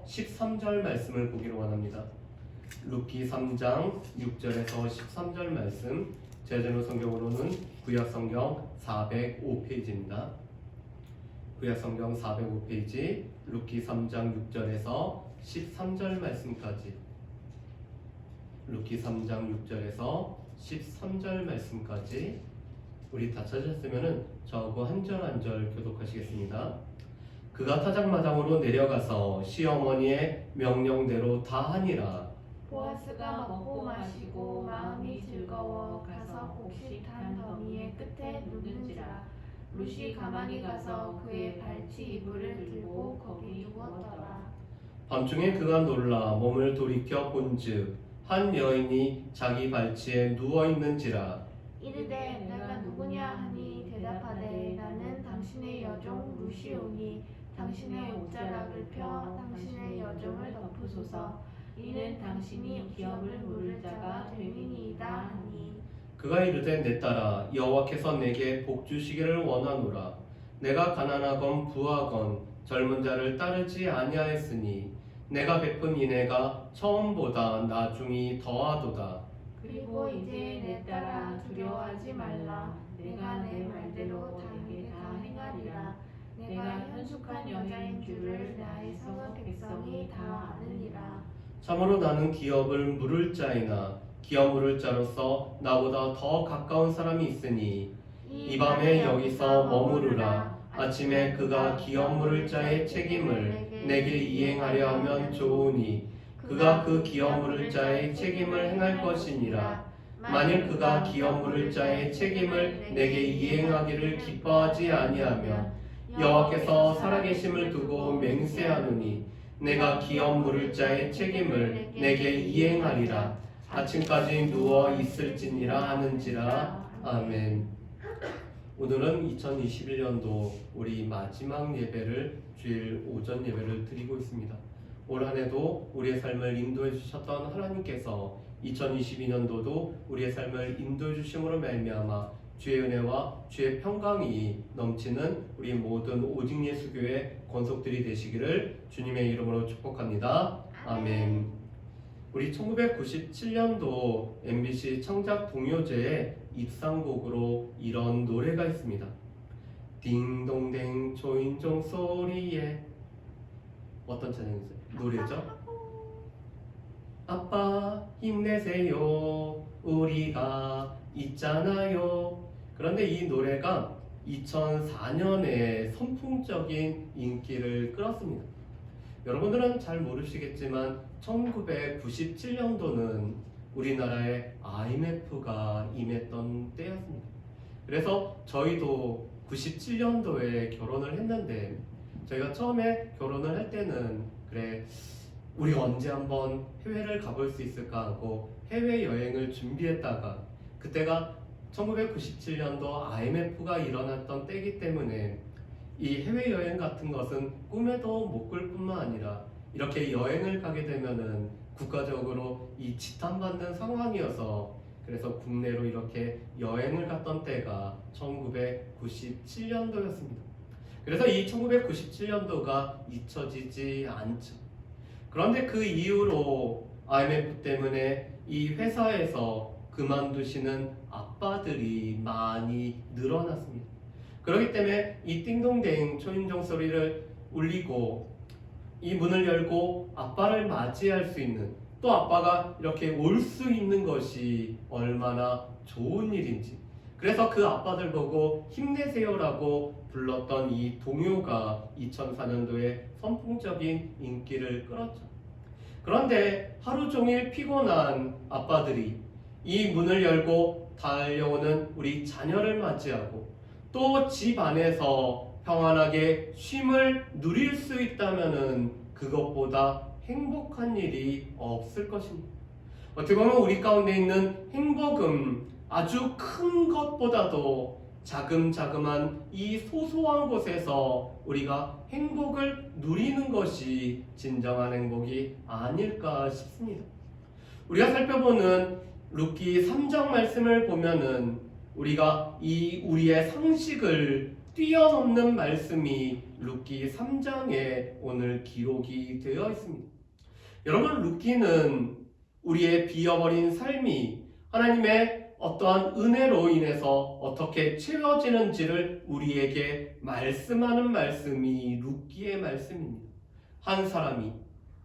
13절 말씀을 보기를 원합니다. 룻기 3장 6절에서 13절 말씀, 제자전 성경으로는 구약성경 405페이지입니다. 구약성경 405페이지 룻기 3장 6절에서 13절 말씀까지, 룻기 3장 6절에서 13절 말씀까지 우리 다 찾으셨으면 저하고 한 절 한 절 교독하시겠습니다. 그가 타작마당으로 내려가서 시어머니의 명령대로 다 하니라. 보아스가 먹고 마시고 마음이 즐거워 가서 곡식한 더미의 끝에 눕는지라. 룻이 가만히 가서 그의 발치 이불을 들고 거기 누웠더라. 밤중에 그가 놀라 몸을 돌이켜 본즉 한 여인이 자기 발치에 누워 있는지라. 이르되 내가 누구냐 하니 대답하되 나는 당신의 여종 룻이오니 당신의 옷자락을 펴 당신의 여종을 덮으소서. 이는 당신이 기업을 물을 자가 됨이니이다 하니. 그가 이르되 내 딸아 여호와께서 내게 복 주시기를 원하노라. 내가 가난하건 부하건 젊은 자를 따르지 아니하였으니 내가 베푼 인애가 처음보다 나중이 더하도다. 그리고 이제 내 딸아 두려워하지 말라. 내가 내 말대로 당에게 다 행하리라. 내가 현숙한 여자인 줄을 나의 성읍 백성이 다 아느니라. 참으로 나는 기업을 물을 자이나 기업 물을 자로서 나보다 더 가까운 사람이 있으니 이 밤에 여기서 머무르라. 아침에 그가 기업 물을 자의 책임을 내게 이행하려 하면 좋으니 그가 그 기업 물을 자의 책임을 행할 것이니라. 만일 그가 기업 물을 자의 책임을 내게 이행하기를 기뻐하지 아니하면 여호와께서 살아계심을 두고 맹세하노니 내가 기업 물을 자의 책임을 내게 이행하리라. 아침까지 누워 있을지니라 하는지라. 아멘. 오늘은 2021년도 우리 마지막 예배를 주일 오전 예배를 드리고 있습니다. 올 한해도 우리의 삶을 인도해 주셨던 하나님께서 2022년도도 우리의 삶을 인도해 주심으로 말미암아 주의 은혜와 주의 평강이 넘치는 우리 모든 오직 예수교회 권속들이 되시기를 주님의 이름으로 축복합니다. 아멘. 우리 1997년도 MBC 청작 동요제의 입상곡으로 이런 노래가 있습니다. 딩동댕 초인종 소리에, 어떤 찬양이죠? 노래죠? 아빠 힘내세요 우리가 있잖아요. 그런데 이 노래가 2004년에 선풍적인 인기를 끌었습니다. 여러분들은 잘 모르시겠지만 1997년도는 우리나라에 IMF가 임했던 때였습니다. 그래서 저희도 97년도에 결혼을 했는데 저희가 처음에 결혼을 할 때는 그래 우리 언제 한번 해외를 가볼 수 있을까 하고 해외여행을 준비했다가 그때가 1997년도 IMF가 일어났던 때이기 때문에 이 해외여행 같은 것은 꿈에도 못 꿀 뿐만 아니라 이렇게 여행을 가게 되면은 국가적으로 이 지탄받는 상황이어서 그래서 국내로 이렇게 여행을 갔던 때가 1997년도였습니다. 그래서 이 1997년도가 잊혀지지 않죠. 그런데 그 이후로 IMF 때문에 이 회사에서 그만두시는 아빠들이 많이 늘어났습니다. 그렇기 때문에 이 띵동댕 초인종 소리를 울리고 이 문을 열고 아빠를 맞이할 수 있는, 또 아빠가 이렇게 올 수 있는 것이 얼마나 좋은 일인지, 그래서 그 아빠들 보고 힘내세요라고 불렀던 이 동요가 2004년도에 선풍적인 인기를 끌었죠. 그런데 하루 종일 피곤한 아빠들이 이 문을 열고 달려오는 우리 자녀를 맞이하고 또 집 안에서 평안하게 쉼을 누릴 수 있다면은 그것보다 행복한 일이 없을 것입니다. 어떻게 보면 우리 가운데 있는 행복은 아주 큰 것보다도 자금자금한 이 소소한 곳에서 우리가 행복을 누리는 것이 진정한 행복이 아닐까 싶습니다. 우리가 살펴보는 룻기 3장 말씀을 보면은 우리가 이 우리의 상식을 뛰어넘는 말씀이 룻기 3장에 오늘 기록이 되어 있습니다. 여러분, 룻기는 우리의 비어버린 삶이 하나님의 어떠한 은혜로 인해서 어떻게 채워지는지를 우리에게 말씀하는 말씀이 룻기의 말씀입니다. 한 사람이,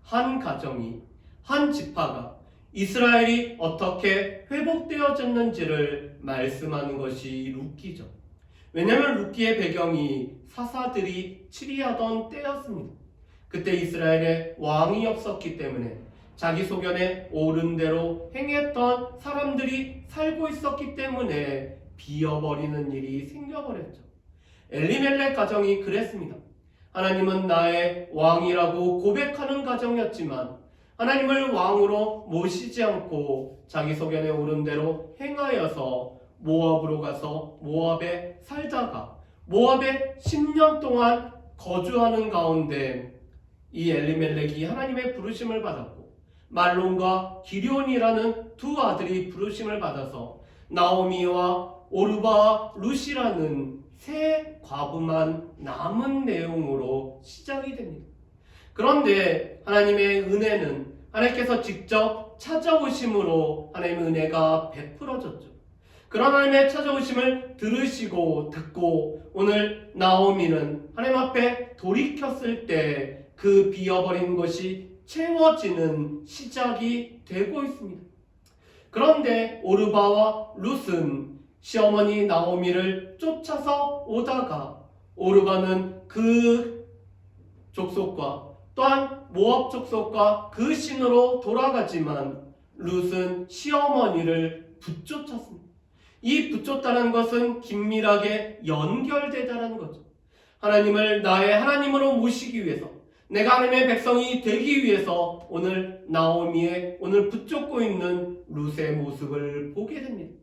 한 가정이, 한 지파가 이스라엘이 어떻게 회복되어졌는지를 말씀하는 것이 룻기죠. 왜냐하면 룻기의 배경이 사사들이 치리하던 때였습니다. 그때 이스라엘에 왕이 없었기 때문에 자기 소견에 옳은 대로 행했던 사람들이 살고 있었기 때문에 비어버리는 일이 생겨버렸죠. 엘리멜렉 가정이 그랬습니다. 하나님은 나의 왕이라고 고백하는 가정이었지만 하나님을 왕으로 모시지 않고 자기 소견에 옳은 대로 행하여서 모압으로 가서 모압에 살다가 모압에 10년 동안 거주하는 가운데 이 엘리멜렉이 하나님의 부르심을 받았고 말론과 기럝이라는 두 아들이 부르심을 받아서 나오미와 오르바와 룻이라는 세 과부만 남은 내용으로 시작이 됩니다. 그런데 하나님의 은혜는 하나님께서 직접 찾아오심으로 하나님의 은혜가 베풀어졌죠. 그런 하나님의 찾아오심을 들으시고 듣고 오늘 나오미는 하나님 앞에 돌이켰을 때 그 비어버린 것이 채워지는 시작이 되고 있습니다. 그런데 오르바와 룻은 시어머니 나오미를 쫓아서 오다가 오르바는 그 족속과 또한 모압 족속과 그 신으로 돌아가지만 룻은 시어머니를 붙쫓았습니다. 이 붙쫓다는 것은 긴밀하게 연결되다라는 거죠. 하나님을 나의 하나님으로 모시기 위해서 내가 하나님의 백성이 되기 위해서 오늘 나오미의 오늘 붙잡고 있는 룻의 모습을 보게 됩니다.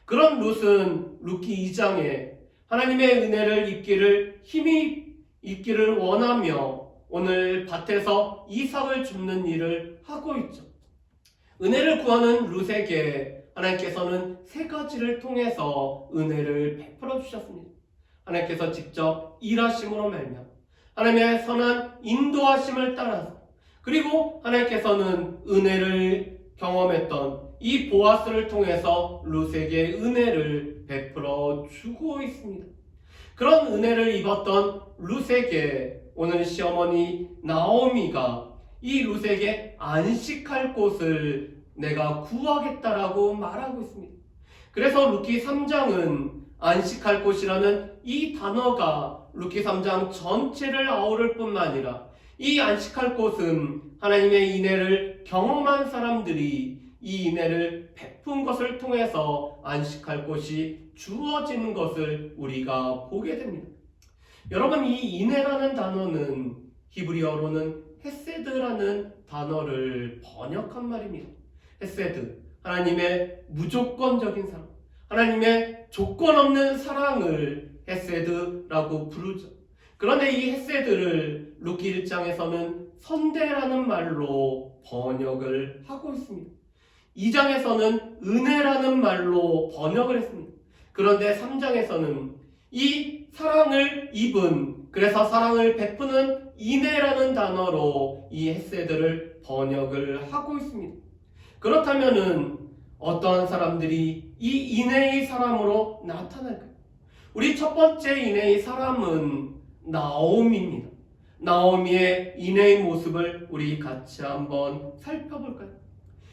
그런 룻은 룻기 2장에 하나님의 은혜를 입기를 힘이 있기를 원하며 오늘 밭에서 이삭을 줍는 일을 하고 있죠. 은혜를 구하는 룻에게 하나님께서는 세 가지를 통해서 은혜를 베풀어 주셨습니다. 하나님께서 직접 일하심으로 말미암아 하나님의 선한 인도하심을 따라서 그리고 하나님께서는 은혜를 경험했던 이 보아스를 통해서 룻에게 은혜를 베풀어 주고 있습니다. 그런 은혜를 입었던 룻에게 오늘 시어머니 나오미가 이 룻에게 안식할 곳을 내가 구하겠다라고 말하고 있습니다. 그래서 룻기 3장은 안식할 곳이라는 이 단어가 룻기 3장 전체를 아우를 뿐만 아니라 이 안식할 곳은 하나님의 인애를 경험한 사람들이 이 인애를 베푼 것을 통해서 안식할 곳이 주어지는 것을 우리가 보게 됩니다. 여러분, 이 인애라는 단어는 히브리어로는 헤세드라는 단어를 번역한 말입니다. 헤세드, 하나님의 무조건적인 사랑, 하나님의 조건 없는 사랑을 헤세드라고 부르죠. 그런데 이 헤세드를 룻기 1장에서는 선대라는 말로 번역을 하고 있습니다. 2장에서는 은혜라는 말로 번역을 했습니다. 그런데 3장에서는 이 사랑을 입은, 그래서 사랑을 베푸는 인애라는 단어로 이 헤세드를 번역을 하고 있습니다. 그렇다면은 어떠한 사람들이 이 인애의 사람으로 나타날까요? 우리 첫 번째 인애의 사람은 나오미입니다. 나오미의 인애의 모습을 우리 같이 한번 살펴볼까요?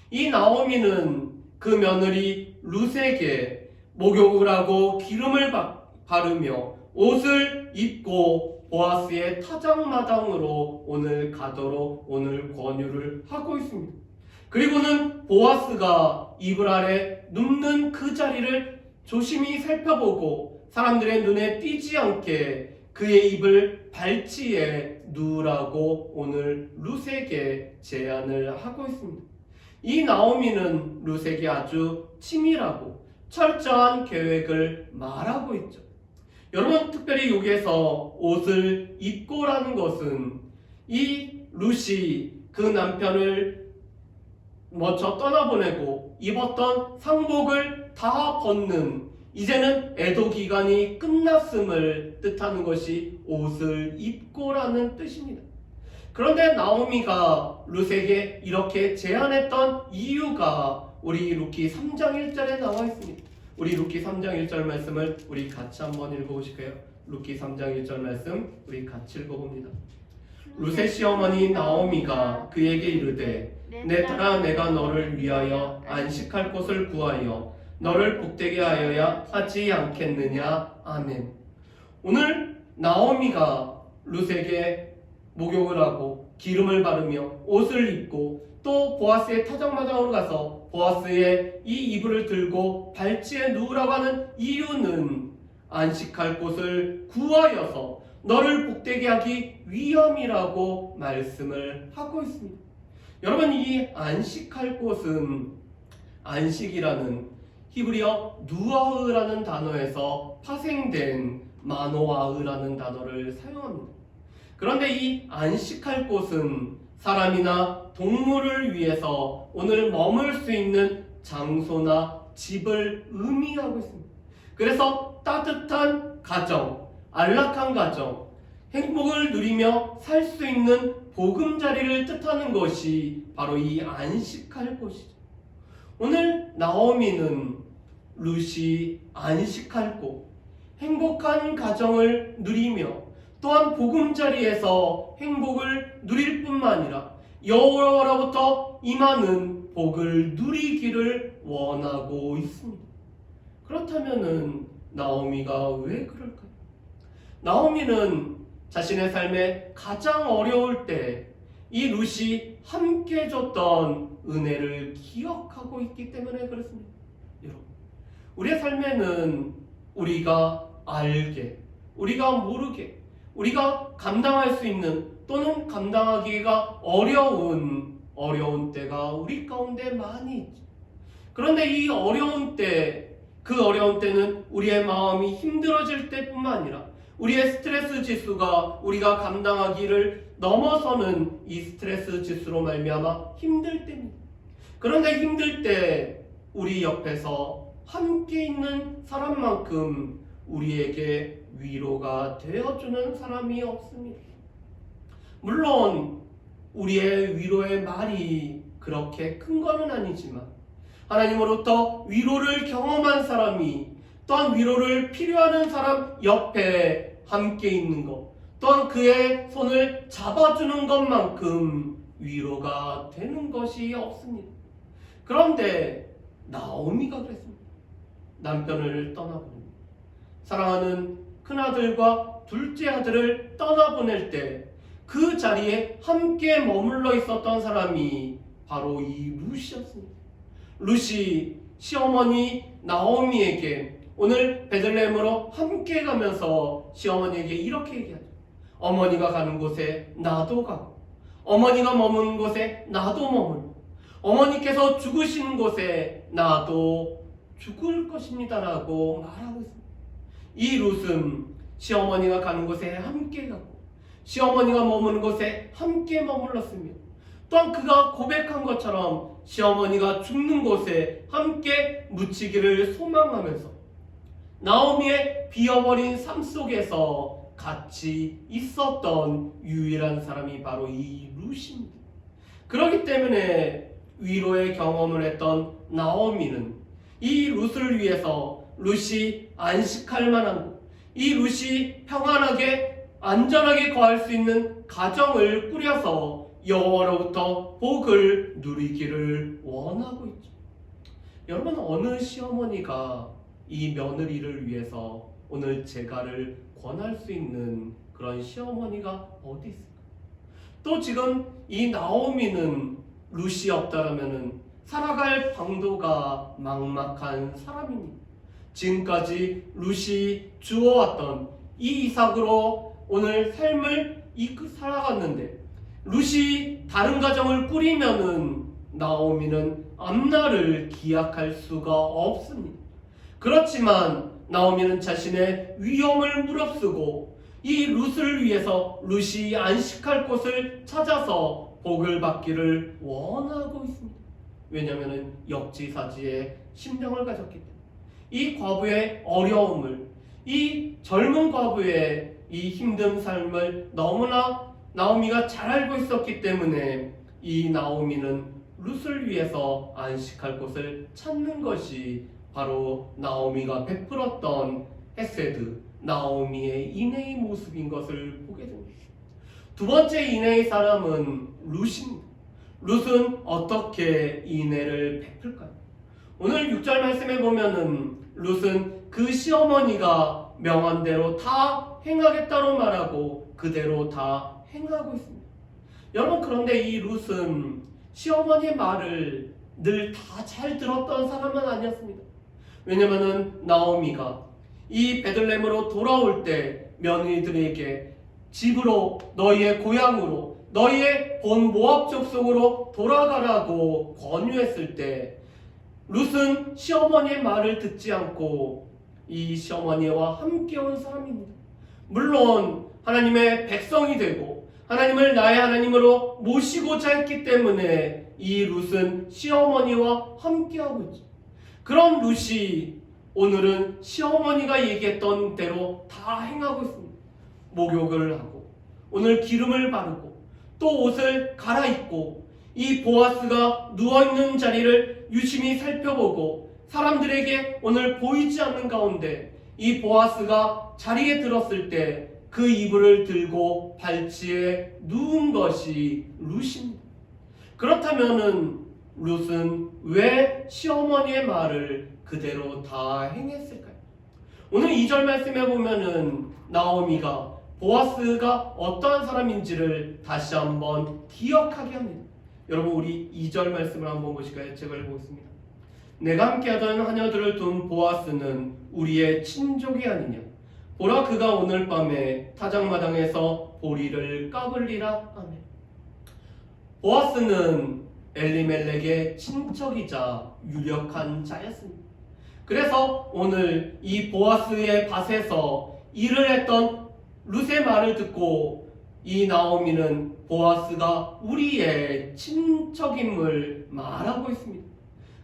이 나오미는 그 며느리 룻에게 목욕을 하고 기름을 바르며 옷을 입고 보아스의 타작마당으로 오늘 가도록 오늘 권유를 하고 있습니다. 그리고는 보아스가 이불 아래 눕는 그 자리를 조심히 살펴보고 사람들의 눈에 띄지 않게 그의 입을 발치에 누우라고 오늘 룻에게 제안을 하고 있습니다. 이 나오미는 룻에게 아주 치밀하고 철저한 계획을 말하고 있죠. 여러분, 특별히 여기에서 옷을 입고라는 것은 이 룻이 그 남편을 먼저 떠나보내고 입었던 상복을 다 벗는 이제는 애도 기간이 끝났음을 뜻하는 것이 옷을 입고라는 뜻입니다. 그런데 나오미가 룻에게 이렇게 제안했던 이유가 우리 룻기 3장 1절에 나와 있습니다. 우리 룻기 3장 1절 말씀을 우리 같이 한번 읽어보실까요? 룻기 3장 1절 말씀 우리 같이 읽어봅니다. 룻의 시어머니 나오미가 그에게 이르되 내 딸아 내가 너를 위하여 안식할 곳을 구하여 너를 복되게 하여야 하지 않겠느냐. 아멘. 오늘 나오미가 룻에게 목욕을 하고 기름을 바르며 옷을 입고 또 보아스의 타작마당으로 가서 보아스의 이 이불을 들고 발치에 누우라고 하는 이유는 안식할 곳을 구하여서 너를 복되게 하기 위함이라고 말씀을 하고 있습니다. 여러분, 이 안식할 곳은 안식이라는 히브리어 누아흐라는 단어에서 파생된 마노아흐라는 단어를 사용합니다. 그런데 이 안식할 곳은 사람이나 동물을 위해서 오늘 머물 수 있는 장소나 집을 의미하고 있습니다. 그래서 따뜻한 가정, 안락한 가정, 행복을 누리며 살 수 있는 보금자리를 뜻하는 것이 바로 이 안식할 곳이죠. 오늘 나오미는 룻이 안식할 곳, 행복한 가정을 누리며 또한 보금자리에서 행복을 누릴 뿐만 아니라 여호와로부터 임하는 복을 누리기를 원하고 있습니다. 그렇다면 나오미가 왜 그럴까요? 나오미는 자신의 삶에 가장 어려울 때 이 룻이 함께 줬던 은혜를 기억하고 있기 때문에 그렇습니다. 여러분, 우리의 삶에는 우리가 알게, 우리가 모르게, 우리가 감당할 수 있는 또는 감당하기가 어려운 때가 우리 가운데 많이 있죠. 그런데 이 어려운 때, 그 어려운 때는 우리의 마음이 힘들어질 때뿐만 아니라 우리의 스트레스 지수가 우리가 감당하기를 넘어서는 이 스트레스 지수로 말미암아 힘들 때입니다. 그런데 힘들 때 우리 옆에서 함께 있는 사람만큼 우리에게 위로가 되어주는 사람이 없습니다. 물론 우리의 위로의 말이 그렇게 큰 거는 아니지만 하나님으로부터 위로를 경험한 사람이 또한 위로를 필요하는 사람 옆에 함께 있는 것, 또한 그의 손을 잡아주는 것만큼 위로가 되는 것이 없습니다. 그런데 나오미가 그랬습니다. 남편을 떠나보냅니다. 사랑하는 큰아들과 둘째 아들을 떠나보낼 때 그 자리에 함께 머물러 있었던 사람이 바로 이 룻이었습니다. 룻이 시어머니 나오미에게 오늘 베들레헴으로 함께 가면서 시어머니에게 이렇게 얘기하죠. 어머니가 가는 곳에 나도 가고 어머니가 머무는 곳에 나도 머물고 어머니께서 죽으시는 곳에 나도 죽을 것입니다 라고 말하고 있습니다. 이 룻은 시어머니가 가는 곳에 함께 가고 시어머니가 머무는 곳에 함께 머물렀으며 또한 그가 고백한 것처럼 시어머니가 죽는 곳에 함께 묻히기를 소망하면서 나오미의 비어버린 삶 속에서 같이 있었던 유일한 사람이 바로 이 룻입니다. 그렇기 때문에 위로의 경험을 했던 나오미는 이 룻을 위해서 룻이 안식할 만한 곳, 이 룻이 평안하게 안전하게 거할 수 있는 가정을 꾸려서 여호와로부터 복을 누리기를 원하고 있죠. 여러분, 어느 시어머니가 이 며느리를 위해서 오늘 재가를 권할 수 있는 그런 시어머니가 어디 있을까? 또 지금 이 나오미는 룻이 없다라면은 살아갈 방도가 막막한 사람입니다. 지금까지 룻이 주워왔던 이 이삭으로 오늘 삶을 살아갔는데 룻이 다른 가정을 꾸리면은 나오미는 앞날을 기약할 수가 없습니다. 그렇지만 나오미는 자신의 위험을 무릅쓰고 이 룻을 위해서 룻이 안식할 곳을 찾아서 복을 받기를 원하고 있습니다. 왜냐하면 역지사지의 심령을 가졌기 때문에 이 과부의 어려움을, 이 젊은 과부의 이 힘든 삶을 너무나 나오미가 잘 알고 있었기 때문에 이 나오미는 룻을 위해서 안식할 곳을 찾는 것이 바로 나오미가 베풀었던 헤세드, 나오미의 인애의 모습인 것을 보게 됩니다. 두 번째 인애의 사람은 룻입니다. 룻은 어떻게 인애를 베풀까요? 오늘 6절 말씀에 보면은 룻은 그 시어머니가 명한 대로 다 행하겠다고 말하고 그대로 다 행하고 있습니다. 여러분, 그런데 이 룻은 시어머니의 말을 늘 다 잘 들었던 사람은 아니었습니다. 왜냐면은 나오미가 이 베들레헴으로 돌아올 때 며느리들에게 집으로, 너희의 고향으로, 너희의 본 모압 족속으로 돌아가라고 권유했을 때 룻은 시어머니의 말을 듣지 않고 이 시어머니와 함께 온 사람입니다. 물론 하나님의 백성이 되고 하나님을 나의 하나님으로 모시고자 했기 때문에 이 룻은 시어머니와 함께하고 있죠. 그런 룻이 오늘은 시어머니가 얘기했던 대로 다 행하고 있습니다. 목욕을 하고 오늘 기름을 바르고 또 옷을 갈아입고 이 보아스가 누워있는 자리를 유심히 살펴보고 사람들에게 오늘 보이지 않는 가운데 이 보아스가 자리에 들었을 때 그 이불을 들고 발치에 누운 것이 룻입니다. 그렇다면은 룻은 왜 시어머니의 말을 그대로 다 행했을까요? 오늘 2절 말씀에 보면은 나오미가 보아스가 어떠한 사람인지를 다시 한번 기억하게 합니다. 여러분, 우리 2절 말씀을 한번 보실까요? 제가 읽어보겠습니다. 내가 함께하던 하녀들을 둔 보아스는 우리의 친족이 아니냐? 보라, 그가 오늘 밤에 타작마당에서 보리를 까불리라. 아멘. 보아스는 엘리멜렉의 친척이자 유력한 자였습니다. 그래서 오늘 이 보아스의 밭에서 일을 했던 룻의 말을 듣고 이 나오미는 보아스가 우리의 친척임을 말하고 있습니다.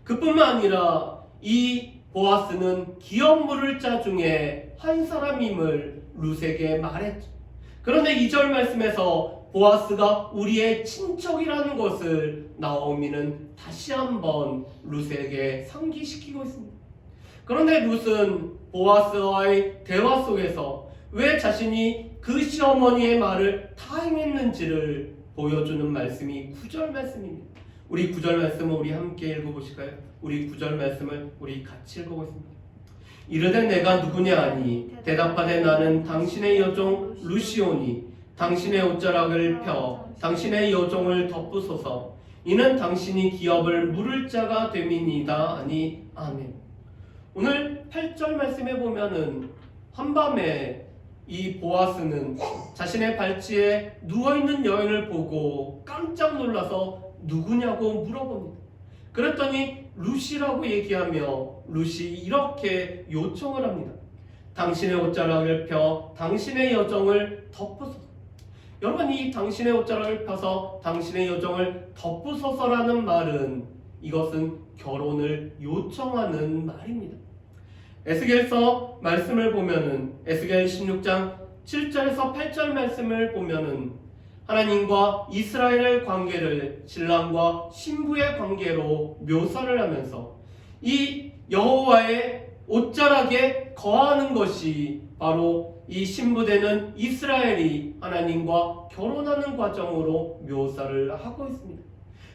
그뿐만 아니라 이 보아스는 기업 물을 자 중에 한 사람임을 룻에게 말했죠. 그런데 2절 말씀에서 보아스가 우리의 친척이라는 것을 나오미는 다시 한번 룻에게 상기시키고 있습니다. 그런데 룻은 보아스와의 대화 속에서 왜 자신이 그 시어머니의 말을 다 행했는지를 보여주는 말씀이 9절 말씀입니다. 우리 9절 말씀을 우리 함께 읽어보실까요? 우리 9절 말씀을 우리 같이 읽어보겠습니다. 이르되 내가 누구냐 하니 대답하되 나는 당신의 여종 루시오니 당신의 옷자락을 펴 당신의 여종을 덮으소서. 이는 당신이 기업을 물을 자가 됨이니이다 하니 아멘. 오늘 8절 말씀에 보면은 한밤에 이 보아스는 자신의 발치에 누워있는 여인을 보고 깜짝 놀라서 누구냐고 물어봅니다. 그랬더니 룻이라고 얘기하며 룻이 이렇게 요청을 합니다. 당신의 옷자락을 펴 당신의 여종을 덮으소서. 여러분, 이 당신의 옷자락을 펴서 당신의 여종을 덮으소서라는 말은 이것은 결혼을 요청하는 말입니다. 에스겔서 말씀을 보면은 에스겔 16장 7절에서 8절 말씀을 보면은 하나님과 이스라엘의 관계를 신랑과 신부의 관계로 묘사를 하면서 이 여호와의 옷자락에 거하는 것이 바로 이 신부되는 이스라엘이 하나님과 결혼하는 과정으로 묘사를 하고 있습니다.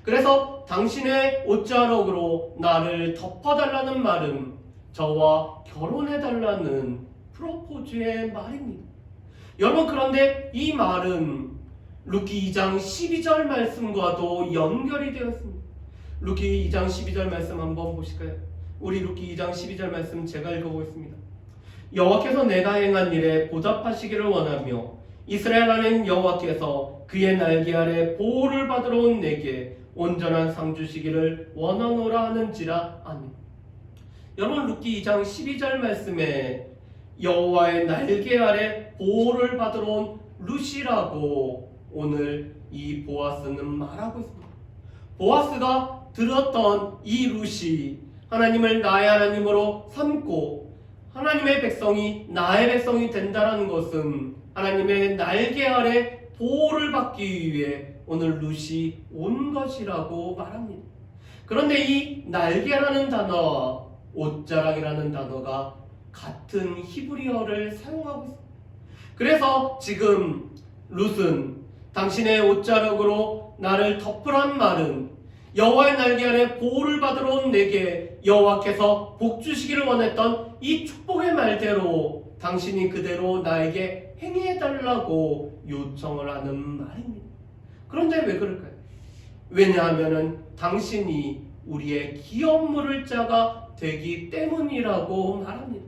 그래서 당신의 옷자락으로 나를 덮어달라는 말은 저와 결혼해달라는 프로포즈의 말입니다. 여러분, 그런데 이 말은 루키 2장 12절 말씀과도 연결이 되어 있습니다. 루키 2장 12절 말씀 한번 보실까요? 우리 루키 2장 12절 말씀 제가 읽어보겠습니다. 여호와께서 내가 행한 일에 보답하시기를 원하며 이스라엘 안에 여호와께서 그의 날개 아래 보호를 받으러 온 내게 온전한 상 주시기를 원하노라 하는지라. 아멘. 여러분, 루키 2장 12절 말씀에 여호와의 날개 아래 보호를 받으러 온 룻이라고 오늘 이 보아스는 말하고 있습니다. 보아스가 들었던 이 룻이 하나님을 나의 하나님으로 삼고 하나님의 백성이 나의 백성이 된다는 것은 하나님의 날개 아래 보호를 받기 위해 오늘 룻이 온 것이라고 말합니다. 그런데 이 날개라는 단어와 옷자락이라는 단어가 같은 히브리어를 사용하고 있습니다. 그래서 지금 룻은 당신의 옷자락으로 나를 덮으란 말은 여호와의 날개 아래 보호를 받으러 온 내게 여호와께서 복 주시기를 원했던 이 축복의 말대로 당신이 그대로 나에게 행해달라고 요청을 하는 말입니다. 그런데 왜 그럴까요? 왜냐하면 당신이 우리의 기업 물을 자가 되기 때문이라고 말합니다.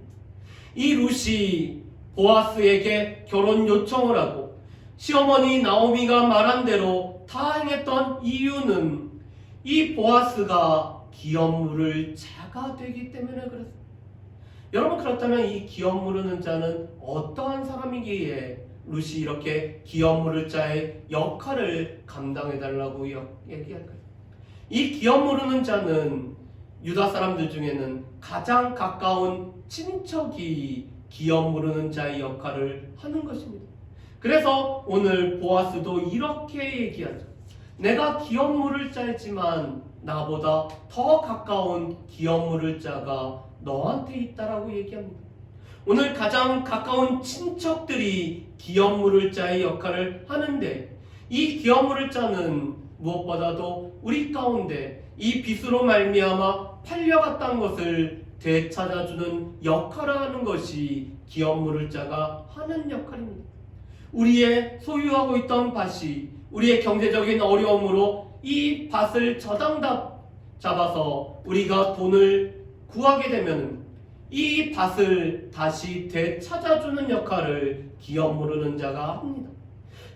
이 룻이 보아스에게 결혼 요청을 하고 시어머니 나오미가 말한 대로 다 행했던 이유는 이 보아스가 기업 물을 자가 되기 때문에 그렇습니다. 여러분, 그렇다면 이 기업 물으는 자는 어떠한 사람이기에 룻이 이렇게 기업 물을 자의 역할을 감당해달라고 얘기할까요? 이 기업 물으는 자는 유다 사람들 중에는 가장 가까운 친척이 기업 물으는 자의 역할을 하는 것입니다. 그래서 오늘 보아스도 이렇게 얘기하죠. 내가 기업 물을 자이지만 나보다 더 가까운 기업 물을 자가 너한테 있다라고 얘기합니다. 오늘 가장 가까운 친척들이 기업 물을 자의 역할을 하는데 이 기업 물을 자는 무엇보다도 우리 가운데 이 빚으로 말미암아 팔려갔던 것을 되찾아주는 역할을 하는 것이 기업 물을 자가 하는 역할입니다. 우리의 소유하고 있던 밭이 우리의 경제적인 어려움으로 이 밭을 저당 잡아서 우리가 돈을 구하게 되면 이 밭을 다시 되찾아주는 역할을 기업 물으는 자가 합니다.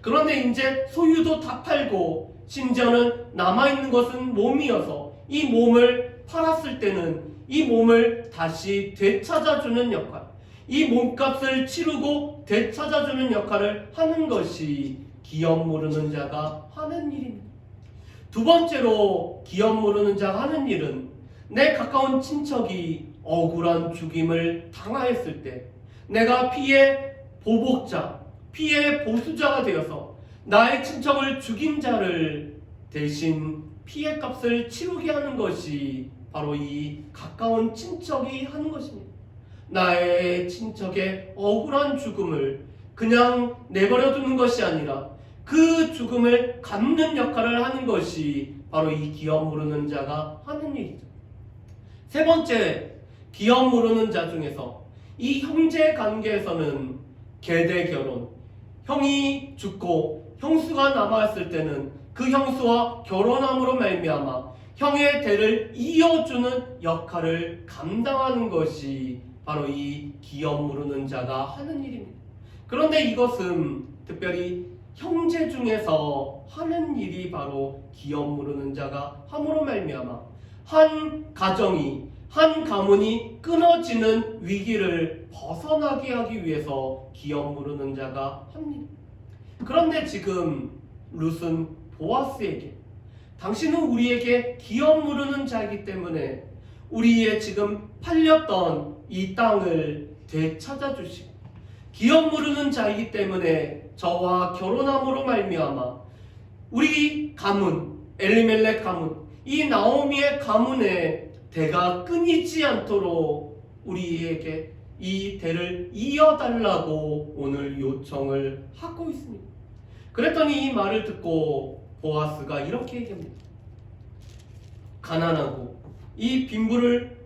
그런데 이제 소유도 다 팔고 심지어는 남아있는 것은 몸이어서 이 몸을 팔았을 때는 이 몸을 다시 되찾아주는 역할, 이 몸값을 치르고 되찾아주는 역할을 하는 것이 기업 물으는 자가 하는 일입니다. 두 번째로 기업 물으는 자가 하는 일은 내 가까운 친척이 억울한 죽임을 당하였을 때 내가 피해 보복자, 피해 보수자가 되어서 나의 친척을 죽인 자를 대신 피해값을 치르게 하는 것이 바로 이 가까운 친척이 하는 것입니다. 나의 친척의 억울한 죽음을 그냥 내버려 두는 것이 아니라 그 죽음을 갚는 역할을 하는 것이 바로 이 기업 물으는 자가 하는 일이죠. 세 번째, 기업 물으는 자 중에서 이 형제 관계에서는 계대 결혼, 형이 죽고 형수가 남아있을 때는 그 형수와 결혼함으로 말미암아 형의 대를 이어주는 역할을 감당하는 것이 바로 이 기업 물으는 자가 하는 일입니다. 그런데 이것은 특별히 형제 중에서 하는 일이 바로 기업 물으는 자가 함으로 말미암아 한 가정이, 한 가문이 끊어지는 위기를 벗어나게 하기 위해서 기업 물으는 자가 합니다. 그런데 지금 룻은 보아스에게 당신은 우리에게 기업 물으는 자이기 때문에 우리의 지금 팔렸던 이 땅을 되찾아 주시고 기업 물으는 자이기 때문에 저와 결혼함으로 말미암아 우리 가문, 엘리멜렉 가문, 이 나오미의 가문에 대가 끊이지 않도록 우리에게 이 대를 이어달라고 오늘 요청을 하고 있습니다. 그랬더니 이 말을 듣고 보아스가 이렇게 얘기합니다. 가난하고 이 빈부를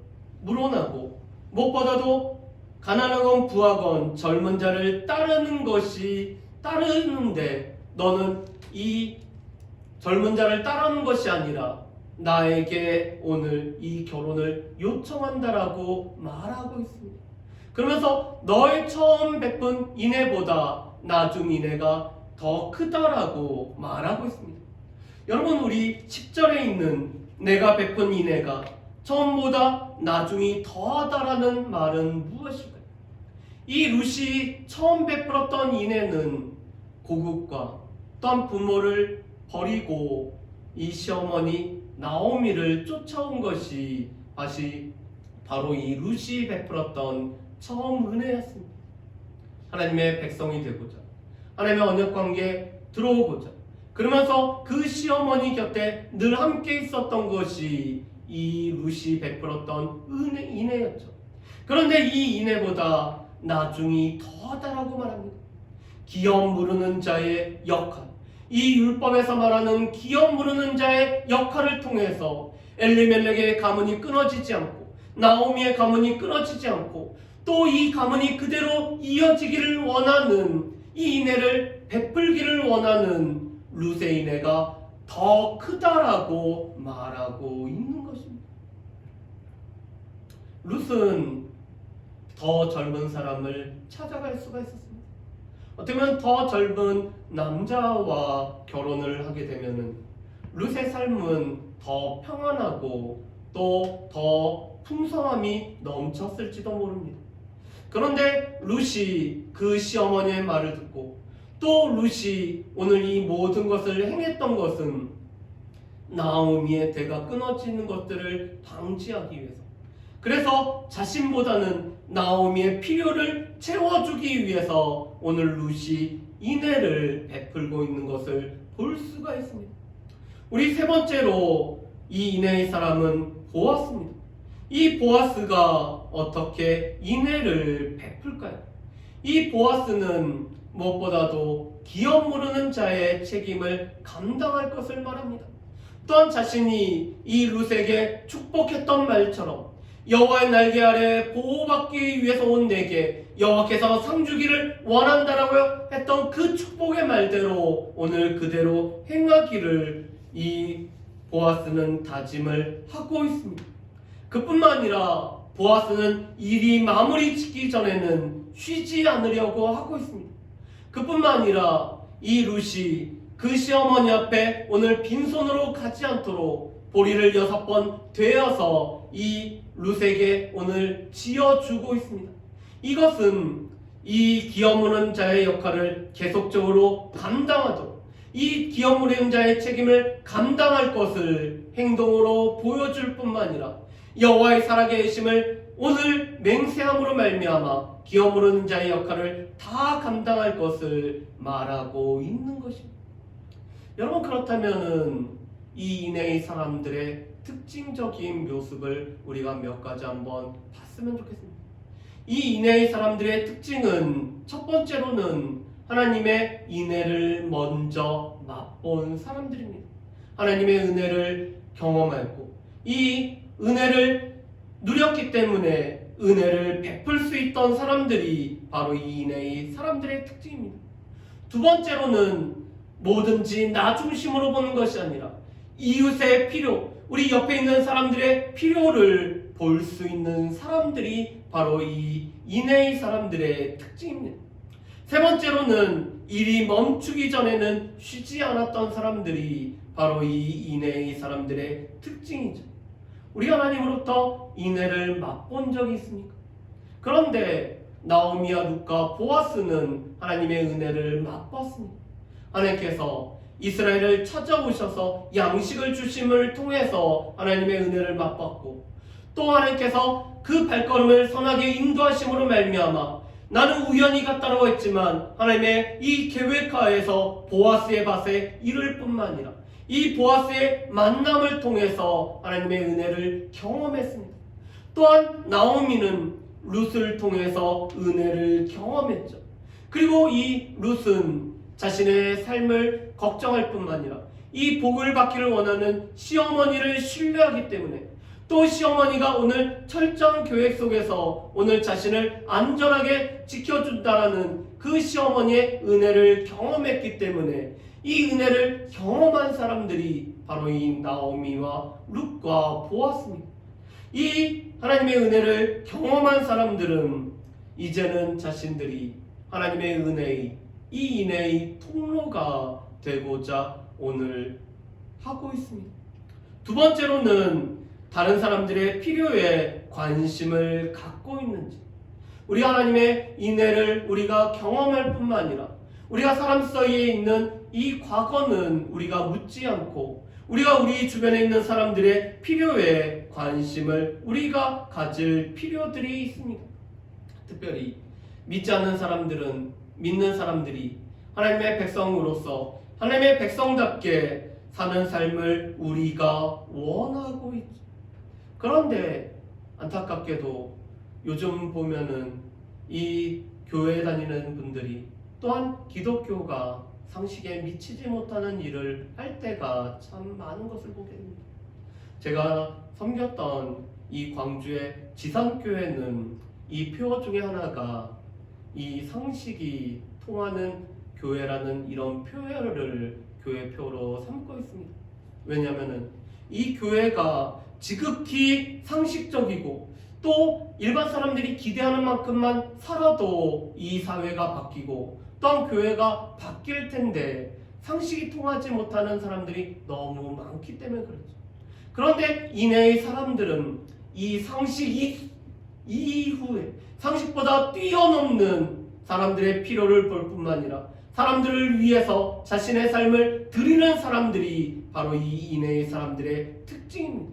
물어나고 무엇보다도 가난하건 부하건 젊은 자를 따르는데 너는 이 젊은 자를 따르는 것이 아니라 나에게 오늘 이 결혼을 요청한다라고 말하고 있습니다. 그러면서 너의 처음 베푼 인애보다 나중 인애가 더 크다라고 말하고 있습니다. 여러분, 우리 10절에 있는 내가 베푼 인애가 처음보다 나중이 더하다라는 말은 무엇일까요? 이 룻이 처음 베풀었던 인애는 고국과 또한 부모를 버리고 이 시어머니 나오미를 쫓아온 것이 바로 이 룻이 베풀었던 처음 은혜였습니다. 하나님의 백성이 되고자, 하나님의 언약 관계에 들어오고자, 그러면서 그 시어머니 곁에 늘 함께 있었던 것이 이 룻이 베풀었던 인애였죠. 그런데 이 인애보다 나중이 더하다라고 말합니다. 기업 무르는 자의 역할, 이 율법에서 말하는 기업 무르는 자의 역할을 통해서 엘리멜렉의 가문이 끊어지지 않고 나오미의 가문이 끊어지지 않고 또 이 가문이 그대로 이어지기를 원하는 이 인애를 베풀기를 원하는 룻의 인애가 더 크다라고 말하고 있는 것입니다. 룻은 더 젊은 사람을 찾아갈 수가 있었습니다. 어떻게 보면 더 젊은 남자와 결혼을 하게 되면은 룻의 삶은 더 평안하고 또 더 풍성함이 넘쳤을지도 모릅니다. 그런데 룻이 그 시어머니의 말을 듣고 또 룻이 오늘 이 모든 것을 행했던 것은 나오미의 대가 끊어지는 것들을 방지하기 위해서, 그래서 자신보다는 나오미의 필요를 채워주기 위해서 오늘 룻이 인애를 베풀고 있는 것을 볼 수가 있습니다. 우리 세 번째로 이 인애의 사람은 보아스입니다. 이 보아스가 어떻게 인애를 베풀까요? 이 보아스는 무엇보다도 기업 모르는 자의 책임을 감당할 것을 말합니다. 또한 자신이 이 룻에게 축복했던 말처럼 여호와의 날개 아래 보호받기 위해서 온 내게 여호와께서 상 주기를 원한다라고 했던 그 축복의 말대로 오늘 그대로 행하기를 이 보아스는 다짐을 하고 있습니다. 그뿐만 아니라 보아스는 일이 마무리 짓기 전에는 쉬지 않으려고 하고 있습니다. 그뿐만 아니라 이 룻이 그 시어머니 앞에 오늘 빈손으로 가지 않도록 보리를 6번 되어서 이 룻에게 오늘 지어주고 있습니다. 이것은 이 기업 무는 자의 역할을 계속적으로 감당하도록, 이 기업 무는 자의 책임을 감당할 것을 행동으로 보여줄 뿐만 아니라 여호와의 살아계심을 오늘 맹세함으로 말미암아 기업 무는 자의 역할을 다 감당할 것을 말하고 있는 것입니다. 여러분, 그렇다면은 이 인애의 사람들의 특징적인 모습을 우리가 몇 가지 한번 봤으면 좋겠습니다. 이 인애의 사람들의 특징은 첫 번째로는 하나님의 인애를 먼저 맛본 사람들입니다. 하나님의 은혜를 경험했고 이 은혜를 누렸기 때문에 은혜를 베풀 수 있던 사람들이 바로 이 인애의 사람들의 특징입니다. 두 번째로는 뭐든지 나 중심으로 보는 것이 아니라 이웃의 필요, 우리 옆에 있는 사람들의 필요를 볼 수 있는 사람들이 바로 이 인애의 사람들의 특징입니다. 세 번째로는 일이 멈추기 전에는 쉬지 않았던 사람들이 바로 이 인애의 사람들의 특징이죠. 우리 하나님으로부터 인애를 맛본 적이 있습니까? 그런데 나오미와 룻과 보아스는 하나님의 은혜를 맛봤습니다. 하나님께서 이스라엘을 찾아오셔서 양식을 주심을 통해서 하나님의 은혜를 맛봤고, 또 하나님께서 그 발걸음을 선하게 인도하심으로 말미암아 나는 우연히 갔다라고 했지만 하나님의 이 계획하에서 보아스의 밭에 이를 뿐만 아니라 이 보아스의 만남을 통해서 하나님의 은혜를 경험했습니다. 또한 나오미는 룻을 통해서 은혜를 경험했죠. 그리고 이 룻은 자신의 삶을 걱정할 뿐만 아니라 이 복을 받기를 원하는 시어머니를 신뢰하기 때문에, 또 시어머니가 오늘 철저한 계획 속에서 오늘 자신을 안전하게 지켜준다라는 그 시어머니의 은혜를 경험했기 때문에 이 은혜를 경험한 사람들이 바로 이 나오미와 룻과 보았습니다. 이 하나님의 은혜를 경험한 사람들은 이제는 자신들이 하나님의 은혜의 이 인애의 통로가 되고자 오늘 하고 있습니다. 두 번째로는 다른 사람들의 필요에 관심을 갖고 있는지, 우리 하나님의 인애를 우리가 경험할 뿐만 아니라 우리가 사람 사이에 있는 이 과거는 우리가 묻지 않고 우리가 우리 주변에 있는 사람들의 필요에 관심을 우리가 가질 필요들이 있습니다. 특별히 믿지 않는 사람들은 믿는 사람들이 하나님의 백성으로서 하나님의 백성답게 사는 삶을 우리가 원하고 있죠. 그런데 안타깝게도 요즘 보면은 이 교회 다니는 분들이 또한 기독교가 상식에 미치지 못하는 일을 할 때가 참 많은 것을 보게 됩니다. 제가 섬겼던 이 광주의 지산교회는 이 표 중에 하나가 이 상식이 통하는 교회라는 이런 표현을 교회표로 삼고 있습니다. 왜냐하면 이 교회가 지극히 상식적이고 또 일반 사람들이 기대하는 만큼만 살아도 이 사회가 바뀌고 또한 교회가 바뀔 텐데 상식이 통하지 못하는 사람들이 너무 많기 때문에 그렇죠. 그런데 이내의 사람들은 이 상식이 이후에 상식보다 뛰어넘는 사람들의 필요를 볼 뿐만 아니라 사람들을 위해서 자신의 삶을 드리는 사람들이 바로 이 이내의 사람들의 특징입니다.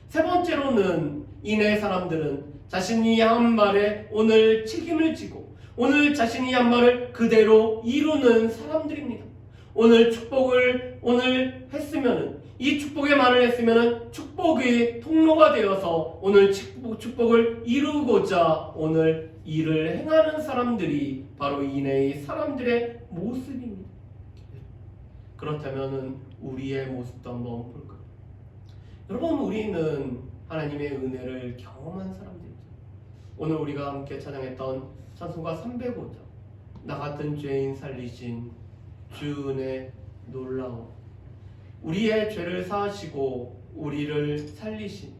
세 번째로는 이내의 사람들은 자신이 한 말에 오늘 책임을 지고 오늘 자신이 한 말을 그대로 이루는 사람들입니다. 오늘 축복을 오늘 했으면은 이 축복의 말을 했으면은 축복의 통로가 되어서 오늘 축복을 이루고자 오늘 일을 행하는 사람들이 바로 이내의 사람들의 모습입니다. 그렇다면은 우리의 모습도 한번 볼까요? 여러분, 우리는 하나님의 은혜를 경험한 사람들이죠. 오늘 우리가 함께 찬양했던 찬송가 305장 나 같은 죄인 살리신 주 은혜 놀라워. 우리의 죄를 사하시고 우리를 살리신,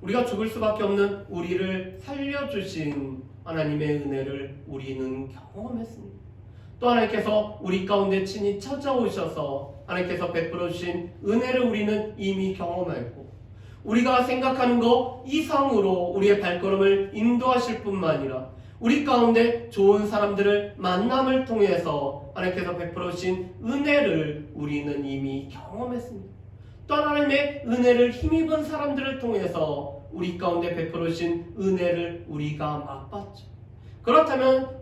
우리가 죽을 수밖에 없는 우리를 살려주신 하나님의 은혜를 우리는 경험했습니다. 또 하나님께서 우리 가운데 친히 찾아오셔서 하나님께서 베풀어 주신 은혜를 우리는 이미 경험했고 우리가 생각하는 것 이상으로 우리의 발걸음을 인도하실 뿐만 아니라 우리 가운데 좋은 사람들을 만남을 통해서 하나님께서 베풀어 주신 은혜를 우리는 이미 경험했습니다. 또 하나님의 은혜를 힘입은 사람들을 통해서 우리 가운데 베풀어 주신 은혜를 우리가 맛봤죠. 그렇다면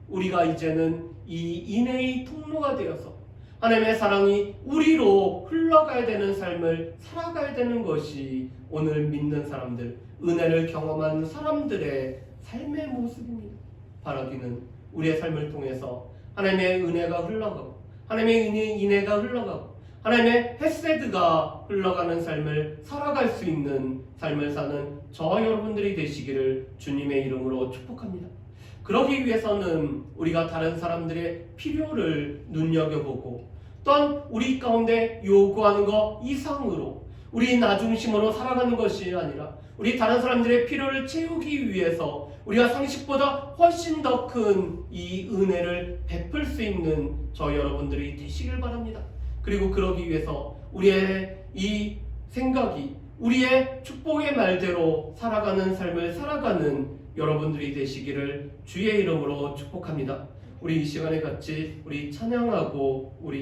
우리가 이제는 이 인내의 통로가 되어서 하나님의 사랑이 우리로 흘러가야 되는 삶을 살아가야 되는 것이 오늘 믿는 사람들, 은혜를 경험한 사람들의 삶의 모습입니다. 바라기는 우리의 삶을 통해서 하나님의 은혜가 흘러가고 하나님의 인애가 흘러가고 하나님의 헤세드가 흘러가는 삶을 살아갈 수 있는 삶을 사는 저와 여러분들이 되시기를 주님의 이름으로 축복합니다. 그러기 위해서는 우리가 다른 사람들의 필요를 눈여겨보고 또한 우리 가운데 요구하는 것 이상으로 우리 나 중심으로 살아가는 것이 아니라 우리 다른 사람들의 필요를 채우기 위해서 우리가 상식보다 훨씬 더 큰 이 은혜를 베풀 수 있는 저 여러분들이 되시길 바랍니다. 그리고 그러기 위해서 우리의 이 생각이 우리의 축복의 말대로 살아가는 삶을 살아가는 여러분들이 되시기를 주의 이름으로 축복합니다. 우리 이 시간에 같이 우리 찬양하고 우리